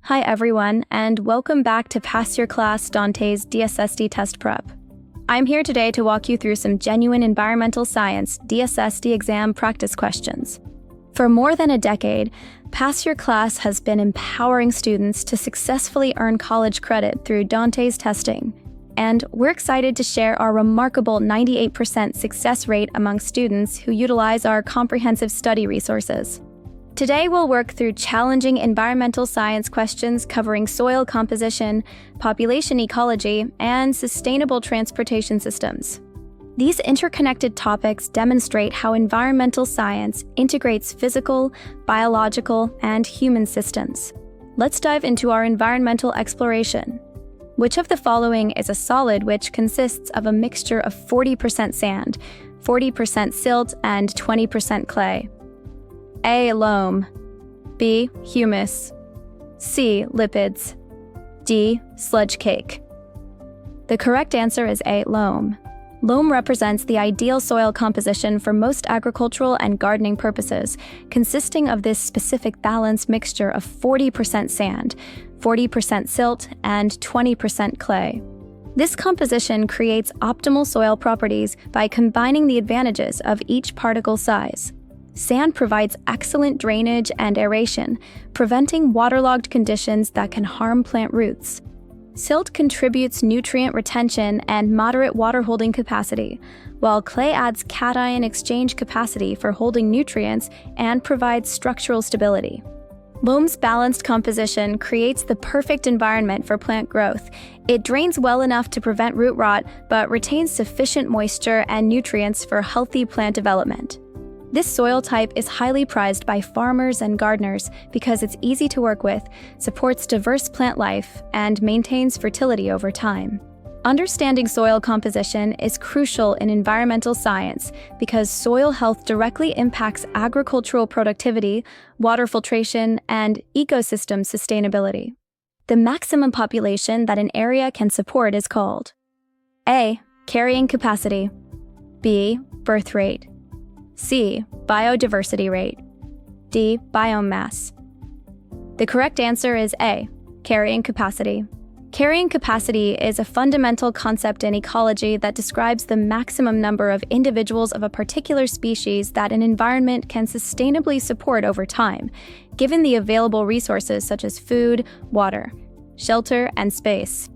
Hi everyone, and welcome back to PassYourClass Dante's DSST Test Prep. I'm here today to walk you through some genuine Environmental Science DSST exam practice questions. For more than a decade, PassYourClass has been empowering students to successfully earn college credit through Dante's testing, and we're excited to share our remarkable 98% success rate among students who utilize our comprehensive study resources. Today, we'll work through challenging environmental science questions covering soil composition, population ecology, and sustainable transportation systems. These interconnected topics demonstrate how environmental science integrates physical, biological, and human systems. Let's dive into our environmental exploration. Which of the following is a solid which consists of a mixture of 40% sand, 40% silt, and 20% clay? A. Loam. B. Humus. C. Lipids. D. Sludge cake. The correct answer is A. Loam. Loam represents the ideal soil composition for most agricultural and gardening purposes, consisting of this specific balanced mixture of 40% sand, 40% silt, and 20% clay. This composition creates optimal soil properties by combining the advantages of each particle size. Sand provides excellent drainage and aeration, preventing waterlogged conditions that can harm plant roots. Silt contributes nutrient retention and moderate water-holding capacity, while clay adds cation exchange capacity for holding nutrients and provides structural stability. Loam's balanced composition creates the perfect environment for plant growth. It drains well enough to prevent root rot, but retains sufficient moisture and nutrients for healthy plant development. This soil type is highly prized by farmers and gardeners because it's easy to work with, supports diverse plant life, and maintains fertility over time. Understanding soil composition is crucial in environmental science because soil health directly impacts agricultural productivity, water filtration, and ecosystem sustainability. The maximum population that an area can support is called A. Carrying capacity. B. Birth rate. C. Biodiversity rate. D. Biome mass. The correct answer is A. Carrying capacity. Carrying capacity is a fundamental concept in ecology that describes the maximum number of individuals of a particular species that an environment can sustainably support over time, given the available resources such as food, water, shelter, and space.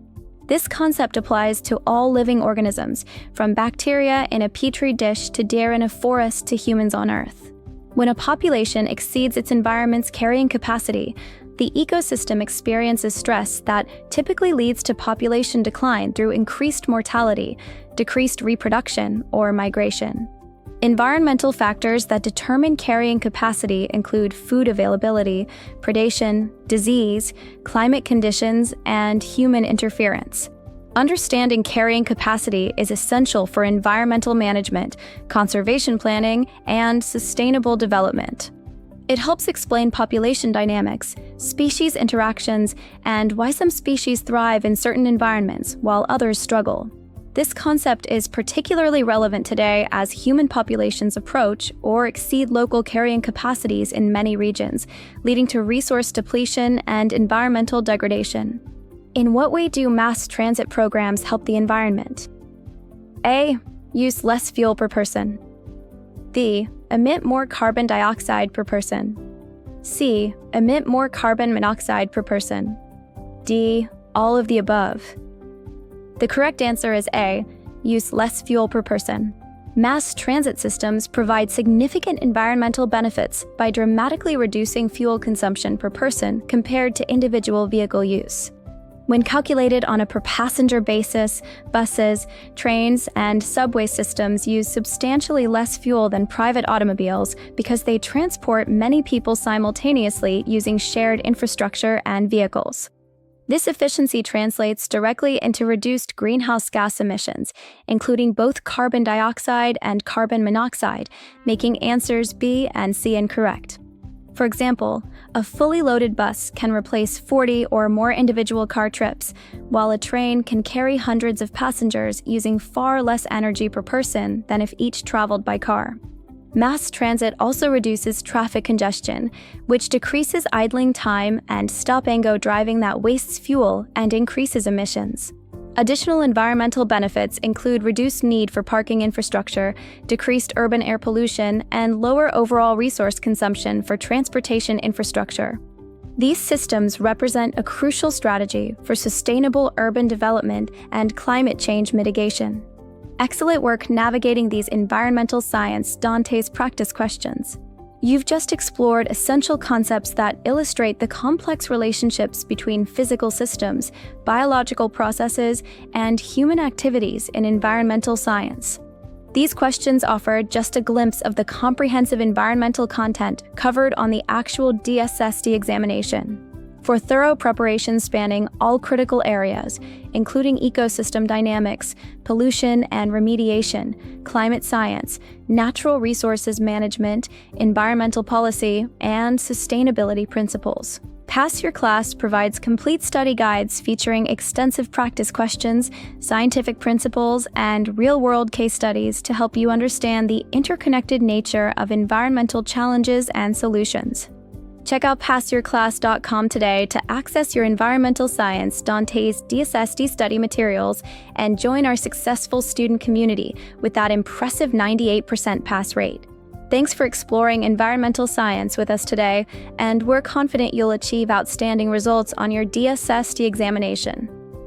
This concept applies to all living organisms, from bacteria in a petri dish to deer in a forest to humans on Earth. When a population exceeds its environment's carrying capacity, the ecosystem experiences stress that typically leads to population decline through increased mortality, decreased reproduction, or migration. Environmental factors that determine carrying capacity include food availability, predation, disease, climate conditions, and human interference. Understanding carrying capacity is essential for environmental management, conservation planning, and sustainable development. It helps explain population dynamics, species interactions, and why some species thrive in certain environments while others struggle. This concept is particularly relevant today as human populations approach or exceed local carrying capacities in many regions, leading to resource depletion and environmental degradation. In what way do mass transit programs help the environment? A. Use less fuel per person. B. Emit more carbon dioxide per person. C. Emit more carbon monoxide per person. D. All of the above. The correct answer is A. Use less fuel per person. Mass transit systems provide significant environmental benefits by dramatically reducing fuel consumption per person compared to individual vehicle use. When calculated on a per-passenger basis, buses, trains, and subway systems use substantially less fuel than private automobiles because they transport many people simultaneously using shared infrastructure and vehicles. This efficiency translates directly into reduced greenhouse gas emissions, including both carbon dioxide and carbon monoxide, making answers B and C incorrect. For example, a fully loaded bus can replace 40 or more individual car trips, while a train can carry hundreds of passengers using far less energy per person than if each traveled by car. Mass transit also reduces traffic congestion, which decreases idling time and stop-and-go driving that wastes fuel and increases emissions. Additional environmental benefits include reduced need for parking infrastructure, decreased urban air pollution, and lower overall resource consumption for transportation infrastructure. These systems represent a crucial strategy for sustainable urban development and climate change mitigation. Excellent work navigating these environmental science Dantes practice questions. You've just explored essential concepts that illustrate the complex relationships between physical systems, biological processes, and human activities in environmental science. These questions offer just a glimpse of the comprehensive environmental content covered on the actual DSST examination. For thorough preparation spanning all critical areas, including ecosystem dynamics, pollution and remediation, climate science, natural resources management, environmental policy, and sustainability principles, Pass Your Class provides complete study guides featuring extensive practice questions, scientific principles, and real-world case studies to help you understand the interconnected nature of environmental challenges and solutions. Check out PassYourClass.com today to access your Environmental Science Dantes DSST study materials and join our successful student community with that impressive 98% pass rate. Thanks for exploring environmental science with us today, and we're confident you'll achieve outstanding results on your DSST examination.